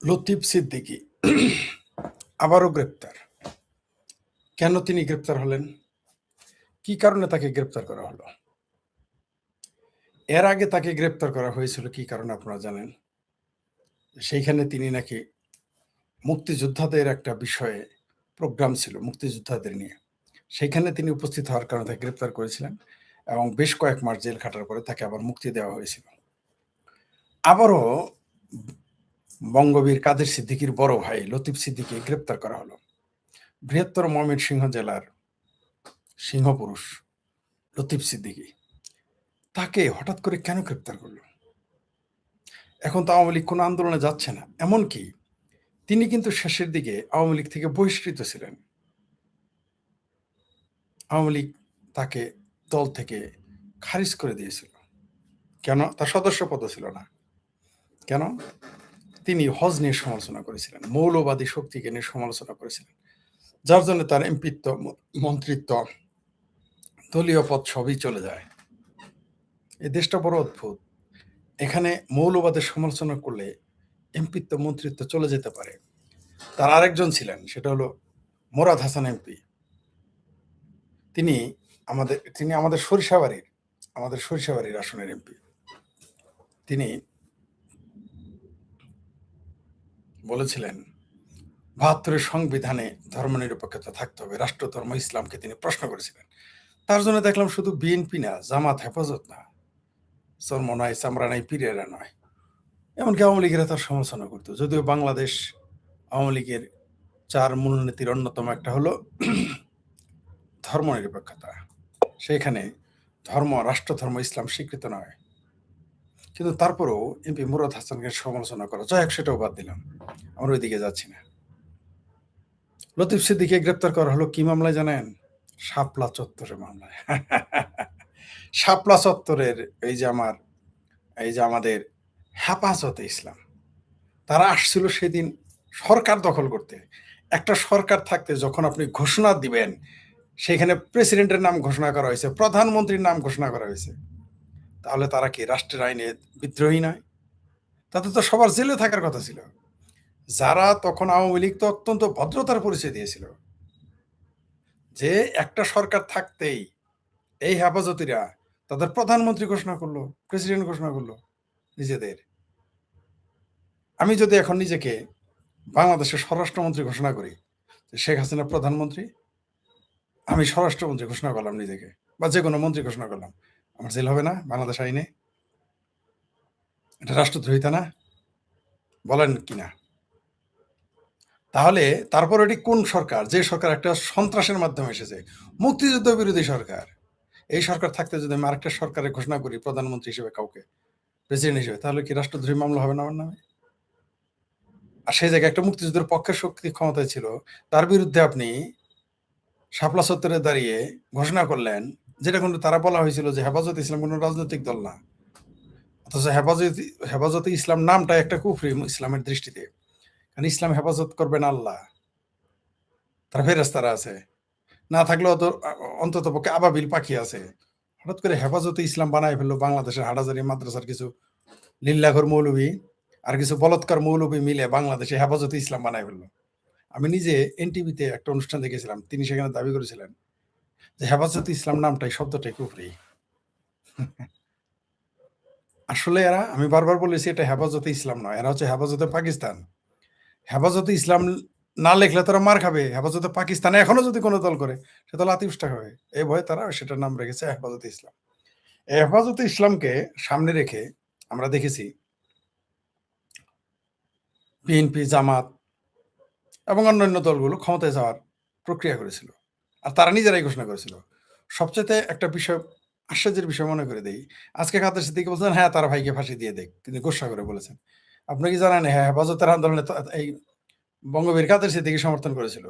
লতিফ সিদ্দিকী আবারও গ্রেপ্তার। কেন তিনি গ্রেপ্তার হলেন? কি কারণে তাকে গ্রেপ্তার করা হলো? এর আগে তাকে গ্রেপ্তার করা হয়েছিল কি কারণে আপনারা জানেন? সেইখানে তিনি নাকি মুক্তিযোদ্ধাদের একটা বিষয়ে প্রোগ্রাম ছিল মুক্তিযোদ্ধাদের নিয়ে। সেইখানে তিনি উপস্থিত হওয়ার কারণে তাকে গ্রেপ্তার করেছিলেন এবং বেশ কয়েক মাস জেল খাটার পরে তাকে আবার মুক্তি দেওয়া হয়েছিল। আবারও বঙ্গবীর কাদের সিদ্দিকীর বড় ভাই লতিফ সিদ্দিকী গ্রেপ্তার করা হলো। বৃহত্তর ময়মনসিংহ জেলার সিংহপুরুষ লতিফ সিদ্দিকী, তাকে হঠাৎ করে কেন গ্রেপ্তার করলো? এখন তো আওয়ামী লীগ কোনো আন্দোলনে যাচ্ছে না, এমনকি তিনি কিন্তু শেষের দিকে আওয়ামী লীগ থেকে বহিষ্কৃত ছিলেন। আওয়ামী লীগ তাকে দল থেকে খারিজ করে দিয়েছিল। কেন? তার সদস্য পদ ছিল না। কেন? তিনি হজ নিয়ে সমালোচনা করেছিলেন, মৌলবাদী শক্তিকে নিয়ে সমালোচনা করেছিলেন, যার জন্য তার এমপিত্ব, মন্ত্রিত্ব, দলীয় পদ সবই চলে যায়। এই দেশটা বড় অদ্ভুত। এখানে মৌলবাদের সমালোচনা করলে এমপিত্ব, মন্ত্রিত্ব চলে যেতে পারে। তার আরেকজন ছিলেন, সেটা হলো মোরাদ হাসান এমপি। তিনি আমাদের সরিষাবাড়ির আসনের এমপি। তিনি বলেছিলেন ৭২-এর সংবিধানে ধর্মনিরপেক্ষতা থাকতে হবে, রাষ্ট্রধর্ম ইসলামকে তিনি প্রশ্ন করেছিলেন। তার জন্য দেখলাম শুধু বিএনপি না, জামাত, হেফাজত না, চর্ম নয়, চামড়া নাই, পীরেরা নয়, এমনকি আওয়ামী লীগেরা তার সমালোচনা করত। যদিও বাংলাদেশ আওয়ামী লীগের ৪ মূলনীতির অন্যতম একটা হলো ধর্মনিরপেক্ষতা। সেখানে রাষ্ট্রধর্ম ইসলাম স্বীকৃত নয়। কিন্তু তারপরেও এমপি মুরাদ হাসানকে সমালোচনা করা, যাই হোক সেটাও বাদ দিলাম, আমরা ওইদিকে যাচ্ছি না। লতিফ সিদ্দিকীকে গ্রেপ্তার করা হলো কি মামলায় জানেন? শাপলা চত্বরের মামলায়। শাপলা চত্বরের এই যে আমাদের হেফাজতে ইসলাম, তারা আসছিল সেদিন সরকার দখল করতে। একটা সরকার থাকতে যখন আপনি ঘোষণা দিবেন, সেখানে প্রেসিডেন্টের নাম ঘোষণা করা হয়েছে, প্রধানমন্ত্রীর নাম ঘোষণা করা হয়েছে, তাহলে তারা কি রাষ্ট্রের আইনে বিদ্রোহী নয়? তাতে তো সবার জেলে থাকার কথা ছিল। যারা তখন আওয়ামী লীগ তো অত্যন্ত ভদ্রতার পরিচয় দিয়েছিল, যে একটা সরকার থাকতেই এই হেফাজতিরা তাদের প্রধানমন্ত্রী ঘোষণা করলো, প্রেসিডেন্ট ঘোষণা করলো নিজেদের। আমি যদি এখন নিজেকে বাংলাদেশের স্বরাষ্ট্রমন্ত্রী ঘোষণা করি, শেখ হাসিনা প্রধানমন্ত্রী, আমি স্বরাষ্ট্রমন্ত্রী ঘোষণা করলাম নিজেকে, বা যে কোনো মন্ত্রী ঘোষণা করলাম, আমার জেল হবে না বাংলাদেশ আইনে? এটা রাষ্ট্রদ্রোহিতা না? বলেন কিনা? তাহলে তারপর এটি কোন সরকার? যে সরকার একটা সন্ত্রাসের মাধ্যমে এসেছে, মুক্তিযুদ্ধ বিরোধী সরকার। এই সরকার থাকতে যদি আমি আরেকটা সরকারের ঘোষণা করি প্রধানমন্ত্রী হিসেবে, কাউকে প্রেসিডেন্ট হিসেবে, তাহলে কি রাষ্ট্রদ্রোহী মামলা হবে না আমার নামে? আর সেই জায়গায় একটা মুক্তিযুদ্ধের পক্ষের শক্তি ক্ষমতায় ছিল, তার বিরুদ্ধে আপনি শাপলা চত্বরে দাঁড়িয়ে ঘোষণা করলেন, যেটা কিন্তু তারা বলা হয়েছিল যে হেফাজত ইসলাম কোনো রাজনৈতিক দল না। অথচ হেফাজতে ইসলাম নামটা একটা কুফরি ইসলামের দৃষ্টিতে। কারণ ইসলাম হেফাজত করবেন আল্লাহ, তার ফেরেশতারা আছে, না থাকলেও তো অন্তত পক্ষে আবাবিল পাখি আছে। হঠাৎ করে হেফাজতে ইসলাম বানায় ফেললো বাংলাদেশের হাটাজারি মাদ্রাসার কিছু লিল্লাঘর মৌলবী আর কিছু বলৎকার মৌলবী মিলে বাংলাদেশে হেফাজতে ইসলাম বানায় ফেললো। আমি নিজে এনটিভিতে একটা অনুষ্ঠান দেখেছিলাম, তিনি সেখানে দাবি করেছিলেন যে হেফাজতে ইসলাম নামটাই, শব্দটাই কুফরি। আসলে আমি বারবার বলেছি, এটা হেফাজতে ইসলাম নয়, এরা হচ্ছে হেফাজতে পাকিস্তান। হেফাজতে ইসলাম না লিখলে তারা মার খাবে। হেফাজতে পাকিস্তান এখনো যদি কোনো দল করে, সেটা লাতিফটা হবে, এই ভয়ে তারা সেটার নাম রেখেছে হেফাজতে ইসলাম। হেফাজতে ইসলামকে সামনে রেখে আমরা দেখেছি বিএনপি, জামাত এবং অন্যান্য দলগুলো ক্ষমতায় যাওয়ার প্রক্রিয়া করেছিল, আর তারা নিজেরাই ঘোষণা করেছিল। সবচেয়ে একটা বিষয়, আশ্চর্যের বিষয় মনে করে দেই, আজকে কাদের সিদ্দিকী বলছেন হ্যাঁ তারা ভাইকে ফাঁসি দিয়ে দেখ, কিন্তু গোসা করে বলেছেন। আপনি কি জানেন হ্যাঁ হেফাজতের আন্দোলনে এই বঙ্গবীর কাদের সিদ্দিকী সমর্থন করেছিল,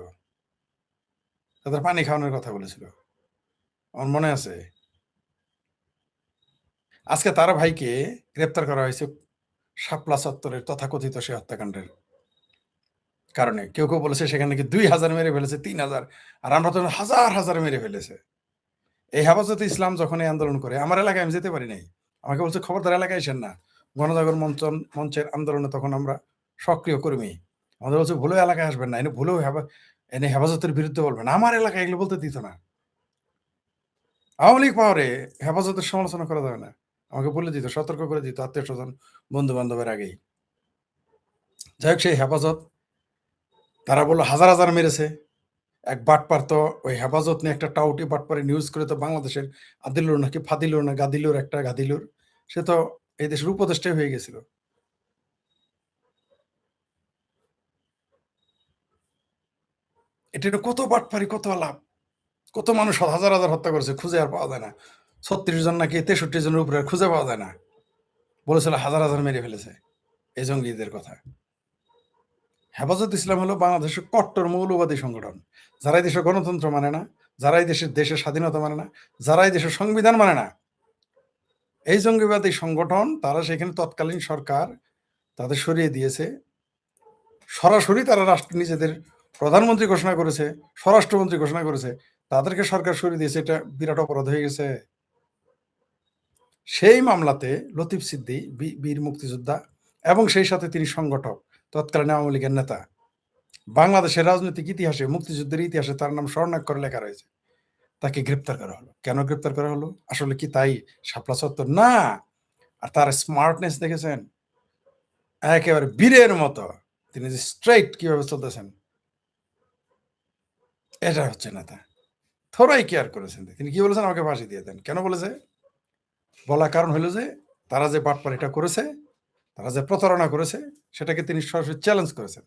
তাদের পানি খাওয়ানোর কথা বলেছিল, আমার মনে আছে। আজকে তারা ভাইকে গ্রেপ্তার করা হয়েছে শাপলা চত্বরের তথাকথিত সে হত্যাকাণ্ডের কারণে। কেউ কেউ বলেছে সেখানে নাকি ২,০০০ মেরে ফেলেছে, ৩,০০০, আর আমরা তো হাজার হাজার মেরে ফেলেছে। এই হেফাজতে ইসলাম যখন এই আন্দোলন করে, আমার এলাকায় আমি যেতে পারি নাই, আমাকে বলছে খবরদার এলাকায় আসেন না। গণজাগরণ মঞ্চের আন্দোলনে তখন আমরা সক্রিয় কর্মী। আমাদের বলছে ভুলেও এলাকায় আসবেন না, এনে ভুলেও এনে হেফাজতের বিরুদ্ধে বলবেন। আমার এলাকায় এগুলো বলতে দিত না। আওয়ামী লীগ পাওয়ারে হেফাজতের সমালোচনা করা যাবে না। আমাকে বলে দিত, সতর্ক করে দিত আত্মীয়-স্বজন, বন্ধু-বান্ধবের আগেই। যাই হোক সেই হেফাজত, তারা বলল হাজার, হাজার মেরেছে। এক বাটপার তো ওই হেফাজত নিয়ে একটা টাউটি বাটপারে নিউজ করে তো বাংলাদেশের আদিলুর নাকি ফাদিলুর না গাদিলুর একটা গাদিলুর, সে তো এই দেশের উপদেষ্টাই হয়ে গেছিল। এটা কত বাটপারি, কত আলাপ, কত মানুষ হাজার, হাজার হত্যা করেছে, খুঁজে আর পাওয়া যায় না। ৩৬ জন নাকি ৬৩ জনের উপরে আর খুঁজে পাওয়া যায় না। বলেছিল হাজার, হাজার মেরে ফেলেছে এই জঙ্গিদের কথা। হেফাজত ইসলাম হলো বাংলাদেশের কট্টর মৌলবাদী সংগঠন, যারা এই দেশের গণতন্ত্র মানে না, যারা এই দেশের স্বাধীনতা মানে না, যারা এই দেশের সংবিধান মানে না, এই জঙ্গিবাদী সংগঠন। তারা সেখানে তৎকালীন সরকার তাদের সরিয়ে দিয়েছে। সরাসরি তারা রাষ্ট্র নিজেদের প্রধানমন্ত্রী ঘোষণা করেছে, স্বরাষ্ট্রমন্ত্রী ঘোষণা করেছে, তাদেরকে সরকার সরিয়ে দিয়েছে। এটা বিরাট অপরাধ হয়ে গেছে। সেই মামলাতে লতিফ সিদ্দি বীর মুক্তিযোদ্ধা এবং সেই সাথে তিনি সংগঠক, তৎকালীন আওয়ামী লীগের নেতা। বাংলাদেশের রাজনৈতিক ইতিহাসে, মুক্তিযুদ্ধের ইতিহাসে তার নাম স্বর্ণাক্ষরে লেখা রয়েছে। তাকে গ্রেপ্তার করা হলো। কেন গ্রেপ্তার করা হলো? আসলে কি তাই শাপলা চত্বর? না। আর তার স্মার্টনেস দেখেছেন? একেবারে বীরের মতো তিনি যে স্ট্রেইট কিভাবে চলতেছেন, এটা হচ্ছে নেতা। থোড়াই কেয়ার করেছেন। তিনি কি বলেছেন? আমাকে ফাঁসি দিয়ে দেন। কেন বলেছে? বলার কারণ হলো যে তারা যে বাটপারিটা করেছে, তারা যে প্রতারণা করেছে, সেটাকে তিনি সরাসরি চ্যালেঞ্জ করেছেন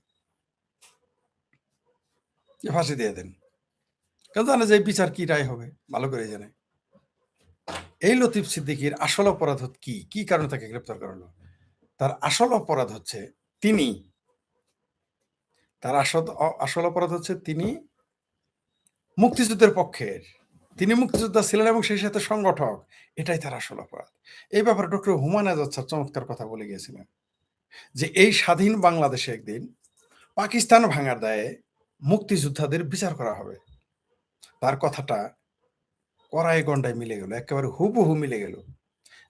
যে ফাঁসি দিয়ে দেন। কেন জানে যে বিচার কি রায় হবে, ভালো করে জানে। এই লতিফ সিদ্দিকীর আসল অপরাধ কি? কি কারণে তাকে গ্রেপ্তার করা হলো? তার আসল অপরাধ হচ্ছে তিনি তার আসল অপরাধ হচ্ছে তিনি মুক্তিযুদ্ধের পক্ষের। তিনি মুক্তিযোদ্ধা ছিলেন এবং সেই সাথে সংগঠক। এটাই তার আসল অপরাধ। এই ব্যাপারে ডক্টর হুমায়ুন আজাদ স্যার চমৎকার কথা বলে গিয়েছিলেন যে এই স্বাধীন বাংলাদেশে একদিন পাকিস্তান ভাঙার দায়ে মুক্তিযোদ্ধাদের বিচার করা হবে। তার কথাটা কড়াই গন্ডায় মিলে গেল, একেবারে হুবহু মিলে গেল।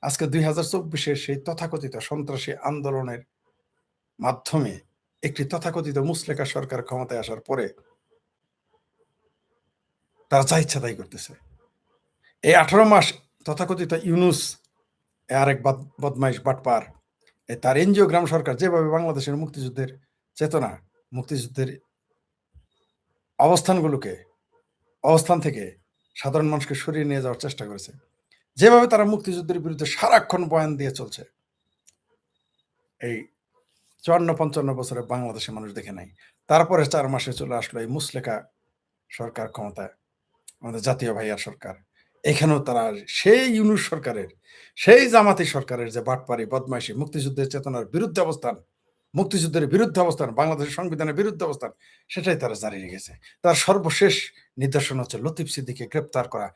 আজকে ২০২৪-এর সেই তথাকথিত সন্ত্রাসী আন্দোলনের মাধ্যমে একটি তথাকথিত মুসলেকা সরকার ক্ষমতায় আসার পরে তারা যা ইচ্ছা তাই করতেছে। এই ১৮ মাস তথাকথিত ইউনুস, আরেক বদমাইশ বাটপার, তার এনজিওগ্রাম সরকার যেভাবে বাংলাদেশের মুক্তিযুদ্ধের চেতনা, মুক্তিযুদ্ধের অবস্থান থেকে সাধারণ মানুষকে সরিয়ে নিয়ে যাওয়ার চেষ্টা করেছে, যেভাবে তারা মুক্তিযুদ্ধের বিরুদ্ধে সারাক্ষণ বয়ান দিয়ে চলছে, এই ৫৪-৫৫ বছরে বাংলাদেশের মানুষ দেখে নাই। তারপরে ৪ মাসে চলে আসলো এই মুসলেকা সরকার ক্ষমতায়, আমাদের জাতীয় ভাইয়ার সরকার। এখানেও তারা সেই ইউনুস সরকারের, সেই জামাতি সরকারের যে বাটপারি, বদমাইশি, মুক্তিযুদ্ধের চেতনার বিরুদ্ধে অবস্থান, মুক্তিযুদ্ধের বিরুদ্ধে অবস্থান, বাংলাদেশের সংবিধানের বিরুদ্ধে অবস্থান, সেটাই তারা জারি রেখেছে। তার সর্বশেষ নিদর্শন হচ্ছে লতিফ সিদ্দিকীকে গ্রেপ্তার করা।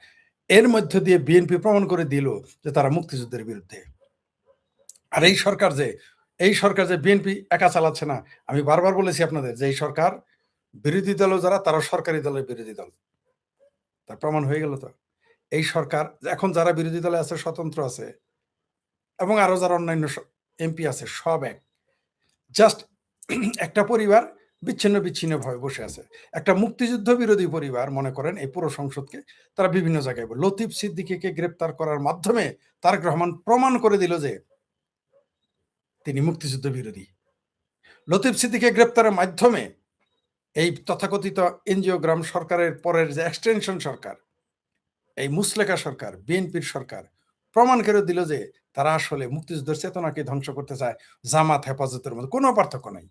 এর মধ্য দিয়ে বিএনপি প্রমাণ করে দিল যে তারা মুক্তিযুদ্ধের বিরুদ্ধে। আর এই সরকার যে বিএনপি একা চালাচ্ছে না। আমি বারবার বলেছি আপনাদের যে এই সরকার, বিরোধী দলও যারা, তারা সরকারি দলের বিরোধী দল। তার প্রমাণ হয়ে গেল তো। এই সরকার এখন যারা বিরোধী দলে আছে, স্বতন্ত্র আছে এবং আরো যারা অন্যান্য এমপি আছে, সব এক। জাস্ট একটা পরিবার বিচ্ছিন্ন ভাবে বসে আছে। একটা মুক্তিযুদ্ধ বিরোধী পরিবার মনে করেন এই পুরো সংসদকে তারা বিভিন্ন জায়গায় লতিফ সিদ্দিকীকে গ্রেপ্তার করার মাধ্যমে তারেক রহমান প্রমাণ করে দিল যে তিনি মুক্তিযুদ্ধ বিরোধী। লতিফ সিদ্দিকীকে গ্রেপ্তারের মাধ্যমে এই তথাকথিত এনজিওগ্রাম সরকারের পরের যে এক্সটেনশন সরকার, এই মুসলেকা সরকার, বিএনপির সরকার প্রমাণ করে দিল যে তারা আসলে মুক্তিযুদ্ধের চেতনাকে ধ্বংস করতে চায়। জামাত হেফাজতের মধ্যে কোনো পার্থক্য নাই।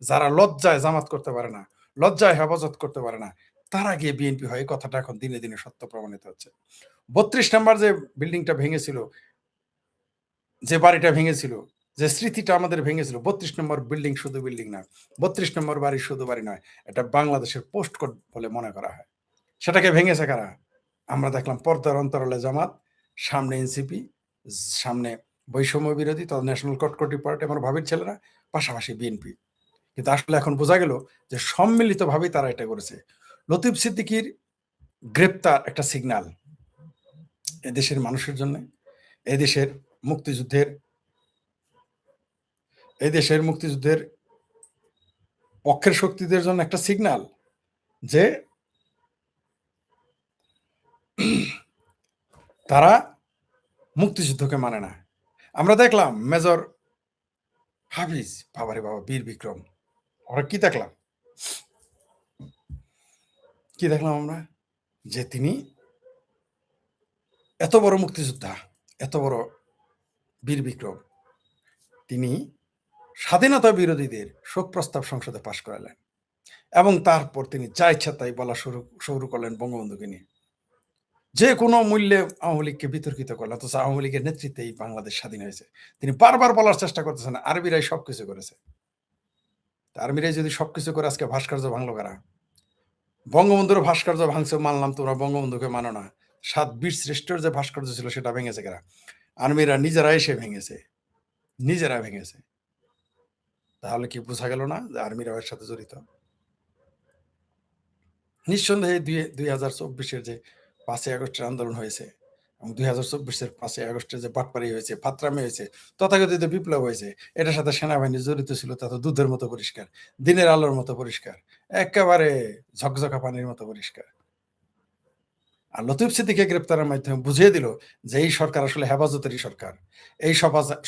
যারা লজ্জায় জামাত করতে পারে না, লজ্জায় হেফাজত করতে পারে না, তারা গিয়ে বিএনপি হয়, কথাটা এখন দিনে দিনে সত্য প্রমাণিত হচ্ছে। ৩২ নম্বর যে বিল্ডিংটা ভেঙেছিল, যে বাড়িটা ভেঙেছিল, যে স্মৃতিটা আমাদের ভেঙেছিল, ৩২ নম্বর বিল্ডিং শুধু বিল্ডিং না, ৩২ নম্বর বাড়ি শুধু বাড়ি নয়, এটা বাংলাদেশের পোস্ট কোড বলে মনে করা হয়। সেটাকে ভেঙেছে কারা? আমরা দেখলাম পর্দার অন্তরালে জামাত, সামনে এনসিপি, সামনে বৈষম্য বিরোধী ন্যাশনাল কটকটি পার্টি আমার ভাবির ছেলেরা, পাশাপাশি বিএনপি। কিন্তু আসলে এখন বোঝা গেল যে সম্মিলিতভাবেই তারা এটা করেছে। লতিফ সিদ্দিকীর গ্রেপ্তার একটা সিগন্যাল এদেশের মানুষের জন্য, এদেশের মুক্তিযুদ্ধের পক্ষের শক্তিদের জন্য একটা সিগন্যাল যে তারা মুক্তিযুদ্ধকে মানে না। আমরা দেখলাম মেজর হাফিজ, বাবারে বাবা, বীর বিক্রম, আমরা কি দেখলাম আমরা যে তিনি এত বড় মুক্তিযোদ্ধা, এত বড় বীর বিক্রম, তিনি স্বাধীনতা বিরোধীদের শোক প্রস্তাব সংসদে পাশ করালেন এবং তারপর তিনি যা ইচ্ছা তাই বলা শুরু করলেন বঙ্গবন্ধুকে নিয়ে। যে কোনো মূল্যে আওয়ামী লীগকে বিতর্কিত করলেন, অথচ আওয়ামী লীগের নেতৃত্বেই বাংলাদেশ স্বাধীন হয়েছে। তিনি বারবার বলার চেষ্টা করতেছেন আর্মিরাই সবকিছু করেছে। আর্মিরাই যদি সবকিছু করে আজকে ভাস্কর্য ভাঙলো কারা? বঙ্গবন্ধুর ভাস্কর্য ভাঙছে মানলাম, তোমরা বঙ্গবন্ধুকে মানো না। ৭ বীর শ্রেষ্ঠর যে ভাস্কর্য ছিল সেটা ভেঙেছে কারা? আর্মিরা নিজেরা এসে ভেঙেছে, নিজেরা ভেঙেছে। তাহলে কি বোঝা গেল না যে আর্মিরা এর সাথে জড়িত? নিঃসন্দেহে ২০২৪-এর যে ৫ই আগস্টের আন্দোলন হয়েছে এবং ২০২৪-এর ৫ই আগস্টের যে বাটপাড়ি হয়েছে, ফাত্রামি হয়েছে, তথাকথিত বিপ্লব হয়েছে, এটার সাথে সেনাবাহিনী জড়িত ছিল, তা তো দুধের মতো পরিষ্কার, দিনের আলোর মতো পরিষ্কার, একেবারে ঝকঝকা পানির মতো পরিষ্কার। আর লতিফ সিদ্দিককে গ্রেপ্তারের মাধ্যমে বুঝিয়ে দিল যে এই সরকার আসলে হেফাজতেরই সরকার। এই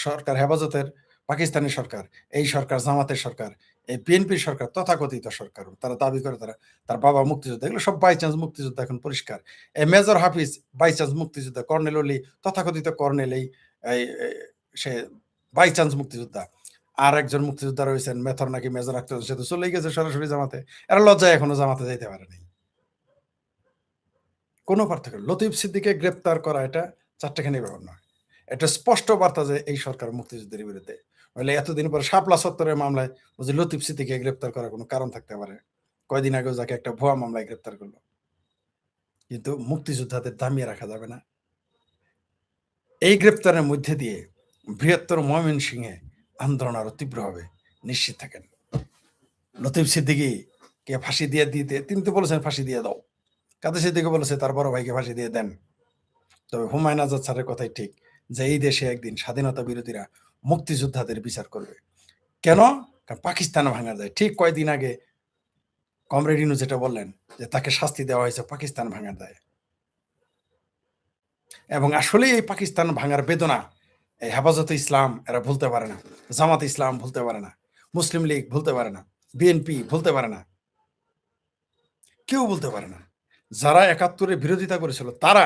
সরকার হেফাজতের পাকিস্তানি সরকার, এই সরকার জামাতের সরকার, এই বিএনপির সরকার, তথাকথিত সরকার। তারা দাবি করে তার বাবা মুক্তিযোদ্ধা, এগুলো সব বাই চান্স মুক্তিযোদ্ধা, এখন পরিষ্কার। এই মেজর হাফিজ বাই চান্স মুক্তিযোদ্ধা, কর্নেল অলি তথাকথিত কর্নেল, সে বাই চান্স মুক্তিযোদ্ধা। আর একজন মুক্তিযোদ্ধা রয়েছেন মেথর, নাকি মেজর আক্তার, সে তো চলেই গেছে সরাসরি জামাতে। এরা লজ্জায় এখনো জামাতে যাইতে পারেনি। কোনো পার্থক্য। লতিফ সিদ্দিককে গ্রেপ্তার করা এটা চারটেখানি ব্যাপার নয়। এটা স্পষ্ট বার্তা যে এই সরকার মুক্তিযুদ্ধের বিরুদ্ধে। নইলে এতদিন পরে শাপলা চত্বরের মামলায় বুঝি লতিফ সিদ্দিককে গ্রেপ্তার করার কোনো কারণ থাকতে পারে? কয়দিন আগেও যাকে একটা ভুয়া মামলায় গ্রেপ্তার করলো। কিন্তু মুক্তিযোদ্ধাদের দামিয়ে রাখা যাবে না। এই গ্রেপ্তারের মধ্যে দিয়ে বৃহত্তর ময়মনসিংহে আন্দোলন আরো তীব্র হবে, নিশ্চিত থাকেন। লতিফ সিদ্দিকী কে ফাঁসি দিয়ে দিতে, তিনি তো বলেছেন ফাঁসি দিয়ে দাও। কাদের সিদ্দিকী বলেছে তার বড় ভাইকে ফাঁসি দিয়ে দেন। তবে হুমায়ুন আজাদ স্যারের কথাই ঠিক যে এই দেশে একদিন স্বাধীনতা বিরোধীরা মুক্তিযোদ্ধাদের বিচার করবে। কেন? কারণ পাকিস্তান ভাঙা যায়। ঠিক কয়েকদিন আগে কমরেড ইনু যেটা বললেন যে তাকে শাস্তি দেওয়া হয়েছে পাকিস্তান ভাঙার দায়ে। এবং আসলে এই পাকিস্তান ভাঙার বেদনা এই হেফাজতে ইসলাম এরা ভুলতে পারে না, জামাত ইসলাম ভুলতে পারে না, মুসলিম লীগ ভুলতে পারে না, বিএনপি ভুলতে পারে না, কেউ বলতে পারে না। যারা ৭১-এর বিরোধিতা করেছিল তারা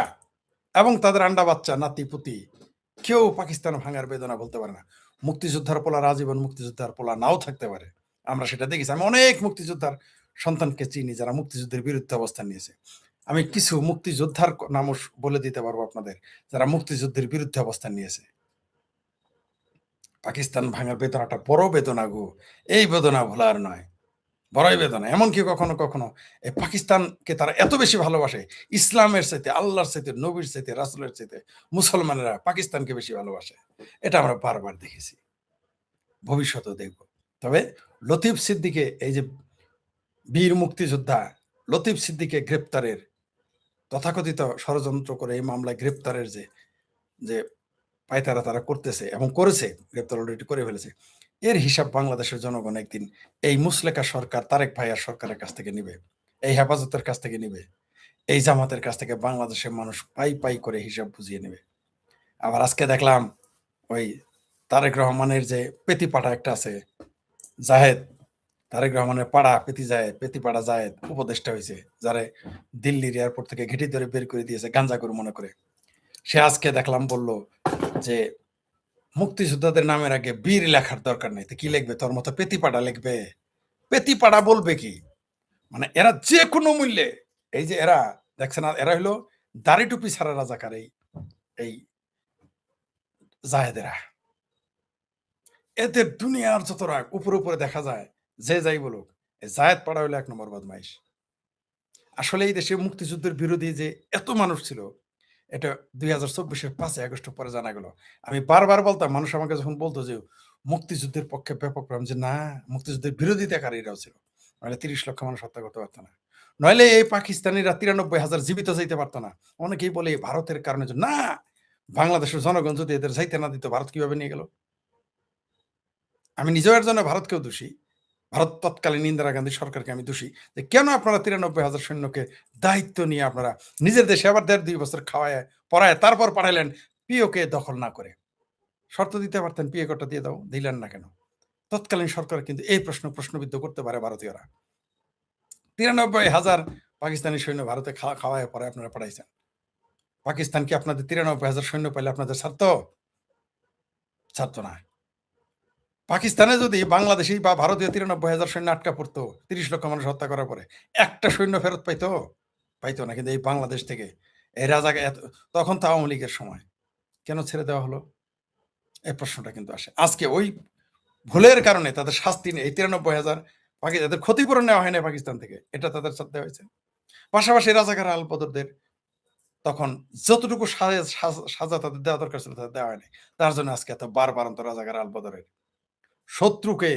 এবং তাদের আন্ডা বাচ্চা নাতি পুতি কেউ পাকিস্তান ভাঙার বেদনা বলতে পারে না। মুক্তিযোদ্ধার পোলার আজীবন মুক্তিযোদ্ধার পোলা নাও থাকতে পারে, আমরা সেটা দেখেছি। আমি অনেক মুক্তিযোদ্ধার সন্তানকে চিনি যারা মুক্তিযুদ্ধের বিরুদ্ধে অবস্থান নিয়েছে। আমি কিছু মুক্তিযোদ্ধার নামও বলে দিতে পারবো আপনাদের যারা মুক্তিযুদ্ধের বিরুদ্ধে অবস্থান নিয়েছে। পাকিস্তান ভাঙার বেদনাটা বড় বেদনা গো, এই বেদনা ভোলার নয়, বড়ই বেদনা। এমনকি কখনো কখনো এই পাকিস্তানকে তারা এত বেশি ভালোবাসে, ইসলামের চাইতে, আল্লাহর চাইতে, নবীর চাইতে, রাসূলের চাইতে মুসলমানেরা পাকিস্তানকে বেশি ভালোবাসে। এটা আমরা বারবার দেখেছি, ভবিষ্যতেও দেখব। তবে লতিফ সিদ্দিকে, এই যে বীর মুক্তিযোদ্ধা লতিফ সিদ্দিকে গ্রেপ্তারের তথাকথিত ষড়যন্ত্র করে এই মামলায় গ্রেপ্তারের যে যে পায়তারা তারা করতেছে এবং করেছে, গ্রেপ্তার অলরেডি করে ফেলেছে, এর হিসাব বাংলাদেশের জনগণ একদিন এই মুসলেকা সরকার, তারেক ভাইয়ার সরকারের কাছ থেকে নিবে, এই হেফাজতের কাছ থেকে নিবে, এই জামাতের কাছ থেকে বাংলাদেশের মানুষ পাই পাই করে হিসাব বুঝিয়ে নেবে। আবার আজকে দেখলাম ওই তারেক রহমানের যে পেতিপাড়া একটা আছে, জাহেদ, তারেক রহমানের পাড়া পেতিপাড়া জাহেদ উপদেষ্টা হয়েছে, যারে দিল্লির এয়ারপোর্ট থেকে ঘেঁটি ধরে বের করে দিয়েছে গাঞ্জা করে মনে করে। সে আজকে দেখলাম বলল যে মুক্তিযোদ্ধাদের নামের আগে বীর লেখার দরকার নেই। তো কি লিখবে? তোর মতো পেতিপাড়া লিখবে? পেতিপাড়া বলবে কি? মানে এরা যে কোনো মূল্যে, এই যে এরা দেখছে না, এরা হলো দাড়ি টুপি ছাড়া রাজাকার, এই জাহেদেরা। এদের দুনিয়ার যত রাগ উপরে উপরে দেখা যায়, যে যাই বলুক, এই জাহেদ পাড়া হলো ১ নম্বর বদমাইশ। আসলে এই দেশে মুক্তিযুদ্ধের বিরোধী যে এত মানুষ ছিল, এটা ২০২৪-এর ৫ই আগস্ট পরে জানা গেল। আমি বারবার বলতাম, মানুষ আমাকে যখন বলতো যে মুক্তিযুদ্ধের পক্ষে ব্যাপক, যে না, মুক্তিযুদ্ধের বিরোধিতাকারীরাও ছিল, নইলে ৩০ লক্ষ মানুষ হত্যা করতে পারতো না, নইলে এই পাকিস্তানিরা ৯৩,০০০ জীবিত যাইতে পারতো না। অনেকেই বলে ভারতের কারণে, না, বাংলাদেশের জনগণ যদি এদের যাইতে না দিত, ভারত কিভাবে নিয়ে গেল? আমি নিজেও এর জন্য ভারতকেও দোষী। ভারত তৎকালীন ইন্দিরা গান্ধী সরকারকে আমি দোষী যে কেন আপনারা ৯৩,০০০ সৈন্যকে দায়িত্ব নিয়ে আপনারা নিজের দেশে আবার ১.৫-২ বছর খাওয়ায় পড়ায় তারপর পাঠাইলেন পিওকে দখল না করে। শর্ত দিতে পারতেন পিএ কোটা দিয়ে দাও, দিলেন না কেন? তৎকালীন সরকার কিন্তু এই প্রশ্নবিদ্ধ করতে পারে ভারতীয়রা। ৯৩,০০০ পাকিস্তানি সৈন্য ভারতে খাওয়ায় পরে আপনারা পাঠাইছেন। পাকিস্তান কি আপনাদের ৯৩,০০০ সৈন্য পাইলে আপনাদের ছাড়তো? ছাড়তো না। পাকিস্তানে যদি বাংলাদেশী বা ভারতীয় ৯৩,০০০ সৈন্য আটকা পড়তো, ৩০ লক্ষ মানুষ হত্যা করার পরে, একটা সৈন্য ফেরত পাইতো? পাইতো না। কিন্তু এই বাংলাদেশ থেকে এই রাজাকে তখন তো আওয়ামী লীগের সময়। কেন ছেড়ে দেওয়া হলো? এই প্রশ্নটা কিন্তু আসে। আজকে ওই ভুলের কারণে তাদের শাস্তি নেই। এই ৯৩,০০০ তাদের ক্ষতিপূরণ নেওয়া হয় নাই পাকিস্তান থেকে। এটা তাদের সাথে হয়েছে। পাশাপাশি রাজাকার আল-বদরদের তখন যতটুকু সাজা তাদের দেওয়া দরকার ছিল তাদের দেওয়া হয়নি। তার জন্য আজকে এত বারবারন্ত রাজাকার আল-বদরের। শত্রুকে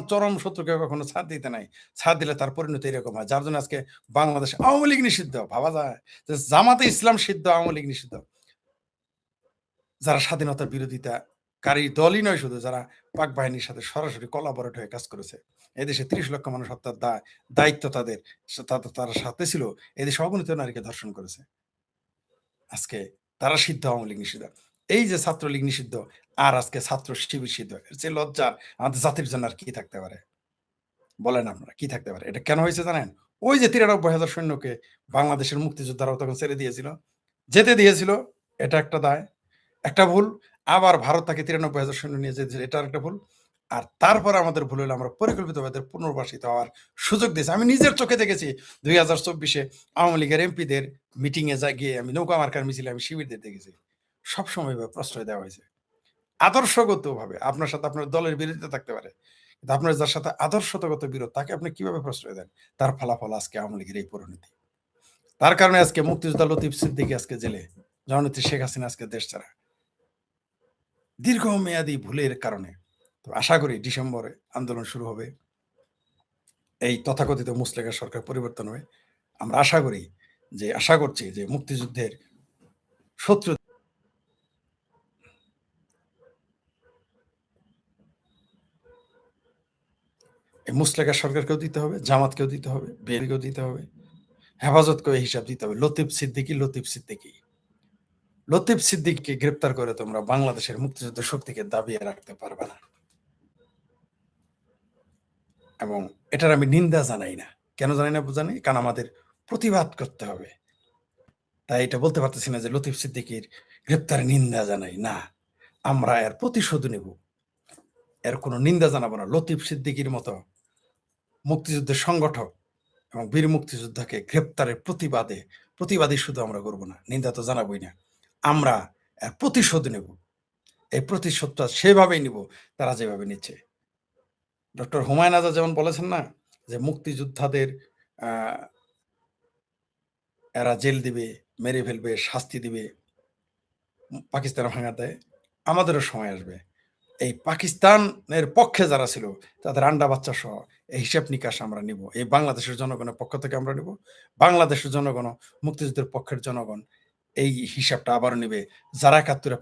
চরম শত্রুকে কখনো ছাড় দিতে নাই। ছাড় দিলে তার পরিণতি এরকম হয়। যার জন্য আজকে বাংলাদেশে আওয়ামী লীগ নিষিদ্ধ। ভাবা যায় যে জামাতে ইসলাম সিদ্ধ, আওয়ামী লীগ নিষিদ্ধ। যারা স্বাধীনতার বিরোধিতাকারী দলই নয় শুধু, যারা পাক বাহিনীর সাথে সরাসরি কোলাবরেট হয়ে কাজ করেছে। এদেশে ৩০ লক্ষ মানুষ হত্যার দায়িত্ব তাদের, তারা সাথে ছিল। এদেশে অগণিত নারীকে ধর্ষণ করেছে। আজকে তারা সিদ্ধ, আওয়ামী লীগ নিষিদ্ধ। এই যে ছাত্রলীগ নিষিদ্ধ আর আজকে ছাত্র শিবির সিদ্ধ। এর চেয়ে লজ্জার আমাদের জাতির জন্য আর কি থাকতে পারে? বলেন আপনারা কি থাকতে পারে? এটা কেন হয়েছে জানেন? ওই যে ৯৩,০০০ সৈন্যকে বাংলাদেশের মুক্তিযোদ্ধারাও তখন ছেড়ে দিয়েছিল। যেতে দিয়েছিল, এটা একটা দায়। একটা ভুল। আবার ভারত তাকে ৯৩,০০০ সৈন্য নিয়ে যেতে, এটা আরেকটা ভুল। আর তারপরে আমাদের ভুল হলো আমরা পরিকল্পিতভাবে পুনর্বাসিত হওয়ার সুযোগ দিয়েছি। আমি নিজের চোখে দেখেছি ২০২৪ আওয়ামী লীগের এমপিদের মিটিং এ গিয়ে আমি নৌকা মার্কার মিছিলে আমি শিবিরদের দেখেছি। সবসময় এভাবে প্রশ্রয় দেওয়া হয়েছে। আদর্শগতভাবে আপনার সাথে আপনার দলের বিরোধিতা থাকতে পারে। কিন্তু আপনার যার সাথে আদর্শগত বিরোধ তাকে আপনি কিভাবে প্রশ্রয় দেন? তার ফলাফল আজকে আওয়ামী লীগের এই পরিণতি। তার কারণে আজকে মুক্তিযোদ্ধা লতিফ সিদ্দিকী আজকে জেলে। জননেত্রী শেখ হাসিনা আজকে দেশ ছাড়া। দীর্ঘমেয়াদী ভুলের কারণে। তো আশা করি ডিসেম্বরে আন্দোলন শুরু হবে। এই তথাকথিত মুসলিগের সরকার পরিবর্তন হবে। আমরা আশা করছি যে মুক্তিযুদ্ধের শত্রু এই মুসলিগের সরকারকেও দিতে হবে, জামাতকেও দিতে হবে, বিএনপিকেও দিতে হবে, হেফাজতকেও হিসাব দিতে হবে। লতিফ সিদ্দিকীকে গ্রেপ্তার করে তোমরা বাংলাদেশের মুক্তিযুদ্ধ শক্তিকে দাবিয়ে রাখতে পারবে না। এবং এটার আমি নিন্দা জানাই না। কেন জানি না জানি? কারণ আমাদের প্রতিবাদ করতে হবে। তাই এটা বলতে পারতেছি না যে লতিফ সিদ্দিকীর গ্রেপ্তারে নিন্দা জানাই। না, আমরা এর প্রতিশোধ নেব। এর কোনো নিন্দা জানাবো না। লতিফ সিদ্দিকীর মতো মুক্তিযুদ্ধের সংগঠক এবং বীর মুক্তিযোদ্ধাকে গ্রেপ্তারের প্রতিবাদী শুধু আমরা করব না, নিন্দা তো জানাবোই না। আমরা এর প্রতিশোধ নেব। এই প্রতিশোধটা সেভাবেই নিব তারা যেভাবে নিচ্ছে। ডক্টর হুমায়ুন আজাদ যেমন বলেছেন না যে মুক্তিযোদ্ধাদের এরা জেল দিবে, মেরে ফেলবে, শাস্তি দিবে, পাকিস্তান ভাঙা দেয়। আমাদেরও সময় আসবে এই পাকিস্তানের পক্ষে যারা ছিল তাদের আন্ডা বাচ্চা সহ এই হিসাব নিকাশ আমরা নিব। এই বাংলাদেশের জনগণের পক্ষ থেকে আমরা নিব। বাংলাদেশের জনগণ, মুক্তিযুদ্ধের পক্ষের জনগণ এই হিসাবটা আবারও নিবে। যারা ৭১-এ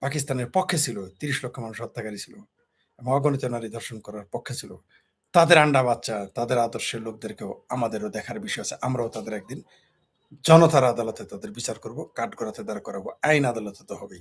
পাকিস্তানের পক্ষে ছিল, ৩০ লক্ষ মানুষ হত্যাকারী ছিল এবং অগণিত নারী ধর্ষণ করার পক্ষে ছিল, তাদের আন্ডা বাচ্চা, তাদের আদর্শের লোকদেরকেও আমাদেরও দেখার বিষয় আছে। আমরাও তাদের একদিন জনতার আদালতে তাদের বিচার করব, কাঠগড়াতে দাঁড় করাবো, আইন আদালতে তো হবেই।